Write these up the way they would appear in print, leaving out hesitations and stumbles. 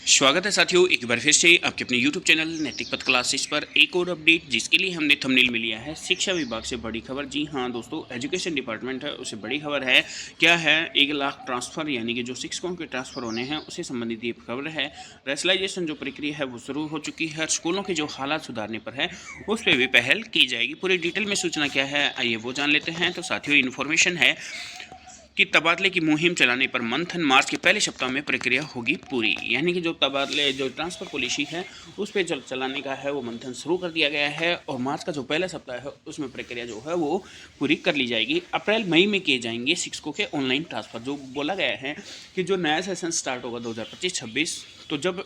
स्वागत है साथियों, एक बार फिर से आपके अपने YouTube चैनल नैतिक पथ क्लासेस पर एक और अपडेट, जिसके लिए हमने थंबनेल में लिया है शिक्षा विभाग से बड़ी खबर। जी हाँ दोस्तों, एजुकेशन डिपार्टमेंट है उससे बड़ी खबर है। क्या है? 1 लाख ट्रांसफ़र यानी कि जो शिक्षकों के ट्रांसफ़र होने हैं उससे संबंधित ये खबर है। रैशनलाइजेशन जो प्रक्रिया है वो शुरू हो चुकी है। स्कूलों के जो हालात सुधारने पर है उस पर भी पहल की जाएगी। पूरी डिटेल में सूचना क्या है आइए वो जान लेते हैं। तो साथियों, इन्फॉर्मेशन है कि तबादले की मुहिम चलाने पर मंथन मार्च के पहले सप्ताह में प्रक्रिया होगी पूरी। यानी कि जो तबादले जो ट्रांसफ़र पॉलिसी है उस पर जो चलाने का है वो मंथन शुरू कर दिया गया है और मार्च का जो पहला सप्ताह है उसमें प्रक्रिया जो है वो पूरी कर ली जाएगी। अप्रैल मई में किए जाएंगे शिक्षकों के ऑनलाइन ट्रांसफ़र। जो बोला गया है कि जो नया सेशन स्टार्ट होगा 2025-26, तो जब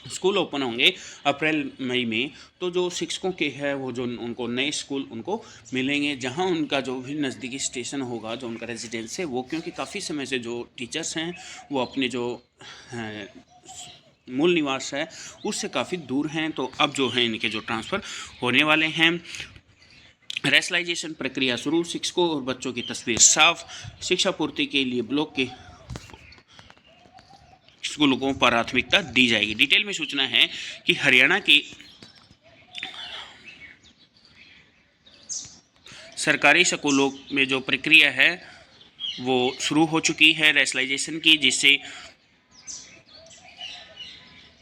स्कूल ओपन होंगे अप्रैल मई में, तो जो शिक्षकों के है वो जो उनको नए स्कूल उनको मिलेंगे, जहां उनका जो भी नज़दीकी स्टेशन होगा, जो उनका रेजिडेंस है वो, क्योंकि काफ़ी समय से जो टीचर्स हैं वो अपने जो मूल निवास है उससे काफ़ी दूर हैं। तो अब जो है इनके जो ट्रांसफ़र होने वाले हैं। रैशनलाइजेशन प्रक्रिया शुरू, शिक्षकों और बच्चों की तस्वीर साफ। शिक्षा पूर्ति के लिए ब्लॉक के स्कूलों को प्राथमिकता दी जाएगी। डिटेल में सूचना है कि हरियाणा के सरकारी स्कूलों में जो प्रक्रिया है वो शुरू हो चुकी है रैशनलाइजेशन की, जिससे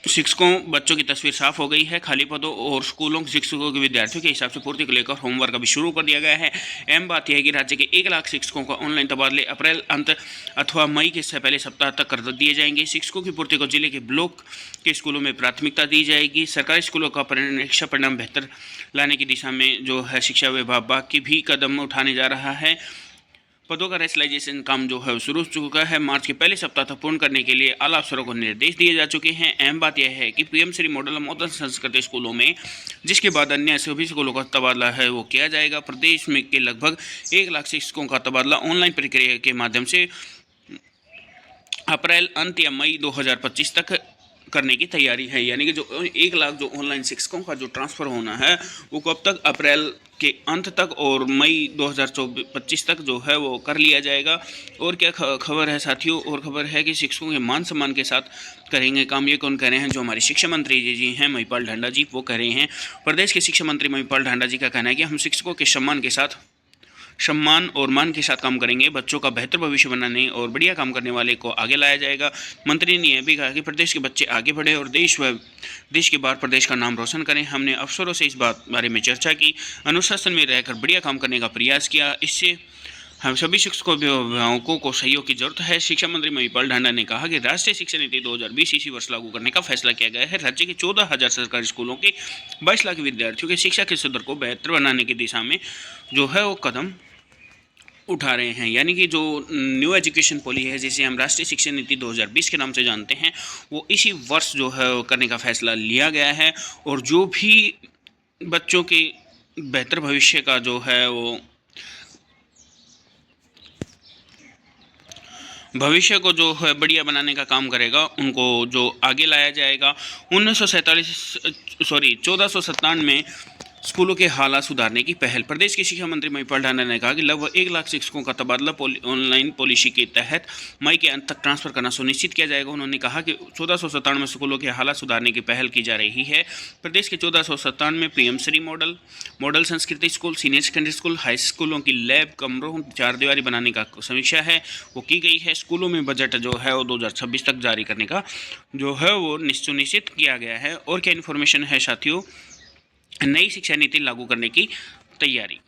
शिक्षकों बच्चों की तस्वीर साफ हो गई है। खाली पदों और स्कूलों के शिक्षकों के विद्यार्थियों के हिसाब से पूर्ति को लेकर होमवर्क अभी शुरू कर दिया गया है। अहम बात यह है कि राज्य के 1 लाख शिक्षकों का ऑनलाइन तबादले अप्रैल अंत अथवा मई के पहले सप्ताह तक कर दिए जाएंगे। शिक्षकों की पूर्ति को जिले के ब्लॉक के स्कूलों में प्राथमिकता दी जाएगी। सरकारी स्कूलों का परीक्षा परिणाम बेहतर लाने की दिशा में जो है शिक्षा विभाग बाकी भी कदम उठाने जा रहा है। पदों का रैशनलाइजेशन काम जो है शुरू हो चुका है। मार्च के पहले सप्ताह तक पूर्ण करने के लिए आला अफसरों को निर्देश दिए जा चुके हैं। अहम बात यह है कि PM Shri model model Sanskrit स्कूलों में, जिसके बाद अन्य सभी स्कूलों का तबादला है वो किया जाएगा। प्रदेश में के लगभग 1 लाख शिक्षकों का तबादला ऑनलाइन प्रक्रिया के माध्यम से अप्रैल अंत या मई 2025 तक करने की तैयारी है। यानी कि जो 1 लाख जो ऑनलाइन शिक्षकों का जो ट्रांसफ़र होना है वो कब तक? अप्रैल के अंत तक और मई 2025 तक जो है वो कर लिया जाएगा। और क्या खबर है साथियों? और खबर है कि शिक्षकों के मान सम्मान के साथ करेंगे काम। ये कौन कह रहे हैं? जो हमारे शिक्षा मंत्री जी हैं महिपाल ढांडा जी, वो कह रहे हैं। प्रदेश के शिक्षा मंत्री महिपाल ढांडा जी का कहना है कि हम शिक्षकों के सम्मान और मान के साथ काम करेंगे। बच्चों का बेहतर भविष्य बनाने और बढ़िया काम करने वाले को आगे लाया जाएगा। मंत्री ने यह भी कहा कि प्रदेश के बच्चे आगे बढ़े और देश के बाहर प्रदेश का नाम रोशन करें। हमने अफसरों से इस बारे में चर्चा की, अनुशासन में रहकर बढ़िया काम करने का प्रयास किया। इससे हम सभी शिक्षकों अभिभावकों को सहयोग की जरूरत है। शिक्षा मंत्री महिपाल ढांडा ने कहा कि राष्ट्रीय शिक्षा नीति 2020 इसी वर्ष लागू करने का फैसला किया गया है। राज्य के 14,000 सरकारी स्कूलों के 22 लाख विद्यार्थियों के शिक्षा के स्तर को बेहतर बनाने की दिशा में जो है वो कदम उठा रहे हैं। यानी कि जो न्यू एजुकेशन पॉलिसी है, जिसे हम राष्ट्रीय शिक्षा नीति 2020 के नाम से जानते हैं, वो इसी वर्ष जो है करने का फैसला लिया गया है। और जो भी बच्चों के बेहतर भविष्य का जो है वो भविष्य को जो है बढ़िया बनाने का काम करेगा, उनको जो आगे लाया जाएगा। 1497 में स्कूलों के हालात सुधारने की पहल। प्रदेश के शिक्षा मंत्री महिपाल ढांडा ने कहा कि लगभग 1 लाख शिक्षकों का तबादला ऑनलाइन पॉलिसी के तहत मई के अंत तक ट्रांसफर करना सुनिश्चित किया जाएगा। उन्होंने कहा कि 1497 स्कूलों के हालात सुधारने की पहल की जा रही है। प्रदेश के 1497 में पीएम श्री मॉडल संस्कृति school, senior secondary school, high स्कूलों की लैब, कमरों, 4 दीवारी बनाने का समीक्षा है वो की गई है। स्कूलों में बजट जो है वो 2026 तक जारी करने का जो है वो सुनिश्चित किया गया है। और क्या इन्फॉर्मेशन है साथियों? नई शिक्षा नीति लागू करने की तैयारी।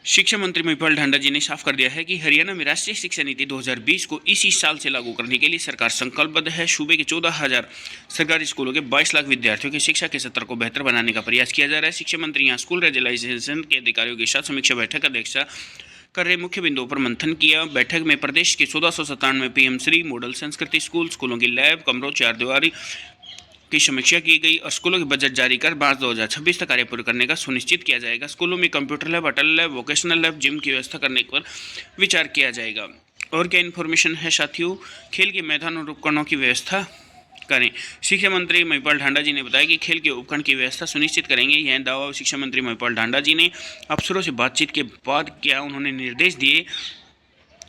शिक्षा मंत्री महिपाल ढांडा जी ने साफ कर दिया है कि हरियाणा में राष्ट्रीय शिक्षा नीति 2020 को इसी साल से लागू करने के लिए सरकार संकल्पबद्ध है। सूबे के 14,000 सरकारी स्कूलों के 22 लाख विद्यार्थियों के शिक्षा के स्तर को बेहतर बनाने का प्रयास किया जा रहा है। शिक्षा मंत्री यहाँ स्कूल रेजुलाइजेशन के अधिकारियों के साथ समीक्षा बैठक अध्यक्षता कर रहे मुख्य बिंदुओं पर मंथन किया। बैठक में प्रदेश के 1497 पीएम श्री मॉडल संस्कृति स्कूलों की लैब, कमरों, 4 दीवारी की समीक्षा की गई और स्कूलों के बजट जारी कर मार्च 2026 तक कार्य पूर्ण करने का सुनिश्चित किया जाएगा। स्कूलों में कंप्यूटर लैब, अटल लैब, वोकेशनल लैब, जिम की व्यवस्था करने पर विचार किया जाएगा। और क्या इन्फॉर्मेशन है साथियों? खेल के मैदान और उपकरणों की व्यवस्था करें। शिक्षा मंत्री महिपाल ढांडा जी ने बताया कि खेल के उपकरण की व्यवस्था सुनिश्चित करेंगे। यह दावा शिक्षा मंत्री महिपाल ढांडा जी ने अफसरों से बातचीत के बाद किया। उन्होंने निर्देश दिए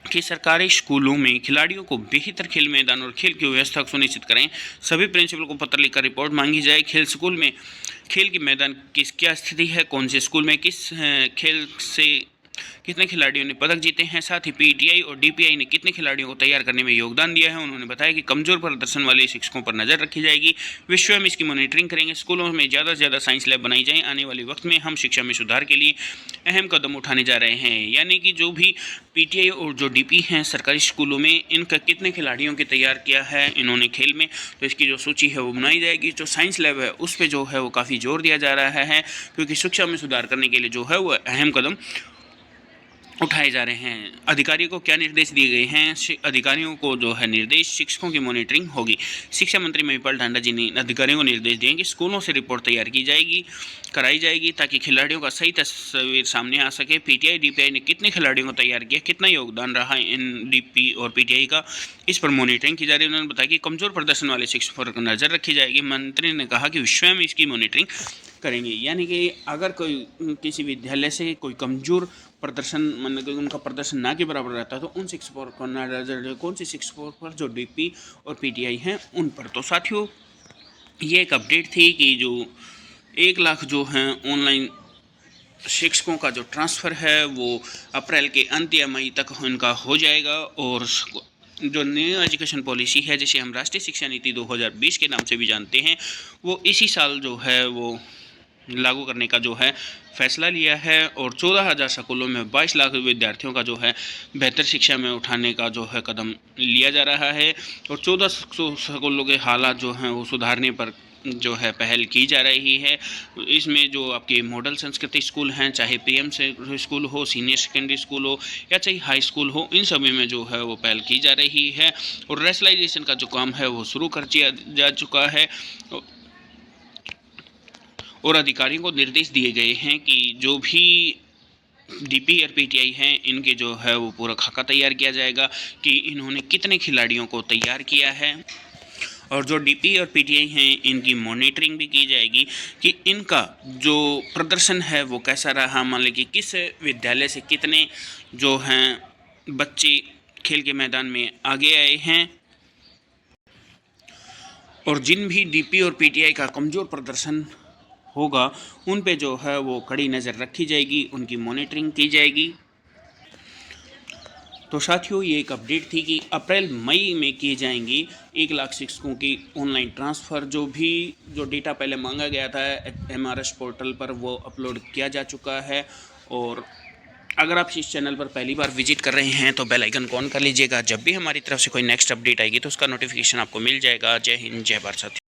कि सरकारी स्कूलों में खिलाड़ियों को बेहतर खेल मैदान और खेल की व्यवस्था सुनिश्चित करें। सभी प्रिंसिपल को पत्र लिखकर रिपोर्ट मांगी जाए। खेल स्कूल में खेल के मैदान की क्या स्थिति है, कौन से स्कूल में किस खेल से कितने खिलाड़ियों ने पदक जीते हैं, साथ ही पीटीआई और डीपीआई ने कितने खिलाड़ियों को तैयार करने में योगदान दिया है। उन्होंने बताया कि कमजोर प्रदर्शन वाले शिक्षकों पर नजर रखी जाएगी, वे स्वयं इसकी मॉनिटरिंग करेंगे। स्कूलों में ज़्यादा से ज़्यादा साइंस लैब बनाई जाए। आने वाले वक्त में हम शिक्षा में सुधार के लिए अहम कदम उठाने जा रहे हैं। यानी कि जो भी पीटीआई और जो डीपी हैं सरकारी स्कूलों में, इनका कितने खिलाड़ियों के तैयार किया है इन्होंने खेल में, तो इसकी जो सूची है वो बनाई जाएगी। जो साइंस लैब है उस पर जो है वो काफ़ी जोर दिया जा रहा है, क्योंकि शिक्षा में सुधार करने के लिए जो है वो अहम कदम उठाए जा रहे हैं। अधिकारियों को क्या निर्देश दिए गए हैं? अधिकारियों को जो है निर्देश, शिक्षकों की मॉनिटरिंग होगी। शिक्षा मंत्री महिपाल ढांडा जी ने अधिकारियों को निर्देश दिए कि स्कूलों से रिपोर्ट तैयार कराई जाएगी ताकि खिलाड़ियों का सही तस्वीर सामने आ सके। पीटीआई डीपीआई ने कितने खिलाड़ियों को तैयार किया, कितना योगदान रहा इन डीपी और पीटीआई का, इस पर मॉनिटरिंग की जा रही है। उन्होंने बताया कि कमजोर प्रदर्शन वाले शिक्षकों पर नज़र रखी जाएगी। मंत्री ने कहा कि स्वयं इसकी मॉनिटरिंग करेंगे। यानी कि अगर कोई किसी विद्यालय से कोई कमज़ोर प्रदर्शन, मतलब कि उनका प्रदर्शन ना के बराबर रहता है, तो उन शिक्षकों पर नजर, कौन से शिक्षकों पर, जो डीपी और पीटीआई हैं उन पर। तो साथियों, ये एक अपडेट थी कि जो 1 लाख जो हैं ऑनलाइन शिक्षकों का जो ट्रांसफ़र है वो अप्रैल के अंत या मई तक इनका हो जाएगा। और जो न्यू एजुकेशन पॉलिसी है, जिसे हम राष्ट्रीय शिक्षा नीति 2020 के नाम से भी जानते हैं, वो इसी साल जो है वो लागू करने का जो है फैसला लिया है। और 14,000 स्कूलों में 22 लाख विद्यार्थियों का जो है बेहतर शिक्षा में उठाने का जो है कदम लिया जा रहा है। और 1400 स्कूलों के हालात जो हैं वो सुधारने पर जो है पहल की जा रही है। इसमें जो आपके मॉडल संस्कृति स्कूल हैं, चाहे पीएम से स्कूल हो, सीनियर सेकेंडरी स्कूल हो या चाहे हाई स्कूल हो, इन सभी में जो है वो पहल की जा रही है। और रैशनलाइजेशन का जो काम है वो शुरू कर दिया जा चुका है। और अधिकारियों को निर्देश दिए गए हैं कि जो भी डीपी और पीटीआई हैं, इनके जो है वो पूरा खाका तैयार किया जाएगा कि इन्होंने कितने खिलाड़ियों को तैयार किया है। और जो डीपी और पीटीआई हैं, इनकी मॉनिटरिंग भी की जाएगी कि इनका जो प्रदर्शन है वो कैसा रहा। मान लीजिए कि किस विद्यालय से कितने जो हैं बच्चे खेल के मैदान में आगे आए हैं। और जिन भी डीपी और पीटीआई का कमज़ोर प्रदर्शन होगा, उन पे जो है वो कड़ी नज़र रखी जाएगी, उनकी मॉनिटरिंग की जाएगी। तो साथियों, ये एक अपडेट थी कि अप्रैल मई में किए जाएंगी 1 लाख शिक्षकों की ऑनलाइन ट्रांसफ़र। जो डेटा पहले मांगा गया था MRS पोर्टल पर, वो अपलोड किया जा चुका है। और अगर आप इस चैनल पर पहली बार विजिट कर रहे हैं तो बेल आइकन को ऑन कर लीजिएगा। जब भी हमारी तरफ से कोई नेक्स्ट अपडेट आएगी तो उसका नोटिफिकेशन आपको मिल जाएगा। जय हिंद, जय भारत साथियों।